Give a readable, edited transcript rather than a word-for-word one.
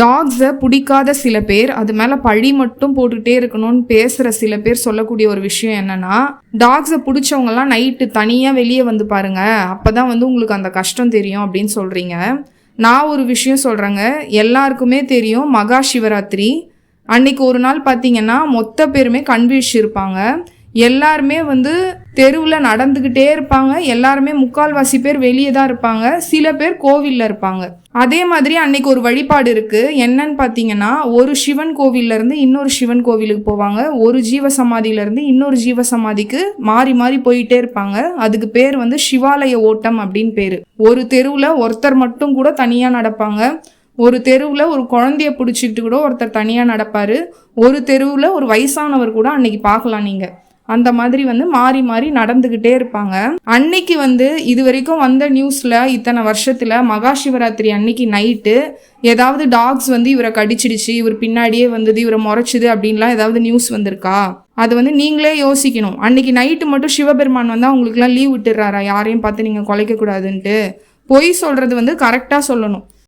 டாக்ஸை பிடிக்காத சில பேர், அது மேலே பழி மட்டும் போட்டுகிட்டே இருக்கணும்னு பேசுகிற சில பேர் சொல்லக்கூடிய ஒரு விஷயம் என்னென்னா, டாக்ஸை பிடிச்சவங்கலாம் நைட்டு தனியாக வெளியே வந்து பாருங்கள், அப்போ தான் வந்து உங்களுக்கு அந்த கஷ்டம் தெரியும் அப்படின்னு சொல்கிறீங்க. நான் ஒரு விஷயம் சொல்கிறேங்க, எல்லாருக்குமே தெரியும் மகா சிவராத்திரி அன்னைக்கு ஒரு நாள் பார்த்தீங்கன்னா மொத்த பேருமே கன்விழ்ச்சி இருப்பாங்க. எல்லாருமே வந்து தெருவில் நடந்துக்கிட்டே இருப்பாங்க. எல்லாருமே முக்கால்வாசி பேர் வெளியே தான் இருப்பாங்க. சில பேர் கோவிலில் இருப்பாங்க. அதே மாதிரி அன்னைக்கு ஒரு வழிபாடு இருக்குது. என்னன்னு பார்த்தீங்கன்னா, ஒரு சிவன் கோவிலேருந்து இன்னொரு சிவன் கோவிலுக்கு போவாங்க. ஒரு ஜீவ சமாதியிலேருந்து இன்னொரு ஜீவ சமாதிக்கு மாறி மாறி போயிட்டே இருப்பாங்க. அதுக்கு பேர் வந்து சிவாலய ஓட்டம் அப்படின்னு பேர். ஒரு தெருவில் ஒருத்தர் மட்டும் கூட தனியாக நடப்பாங்க. ஒரு தெருவில் ஒரு குழந்தைய பிடிச்சிக்கிட்டு கூட ஒருத்தர் தனியாக நடப்பார். ஒரு தெருவில் ஒரு வயசானவர் கூட அன்னைக்கு பார்க்கலாம் நீங்கள். அந்த மாதிரி வந்து மாறி மாறி நடந்துக்கிட்டே இருப்பாங்க. அன்னைக்கு வந்து இது வரைக்கும் வந்த நியூஸில் இத்தனை வருஷத்தில் மகா சிவராத்திரி அன்னைக்கு நைட்டு ஏதாவது டாக்ஸ் வந்து இவரை கடிச்சிடுச்சு, இவர் பின்னாடியே வந்தது, இவரை முறைச்சிது அப்படின்லாம் ஏதாவது நியூஸ் வந்திருக்கா? அது வந்து நீங்களே யோசிக்கணும். அன்னைக்கு நைட்டு மட்டும் சிவபெருமான் வந்து அவங்களுக்குலாம் லீவ் விட்டுடுறாரா யாரையும் பார்த்து நீங்கள் குலைக்கக்கூடாதுன்ட்டு? பொய் சொல்கிறது வந்து கரெக்டாக சொல்லணும்.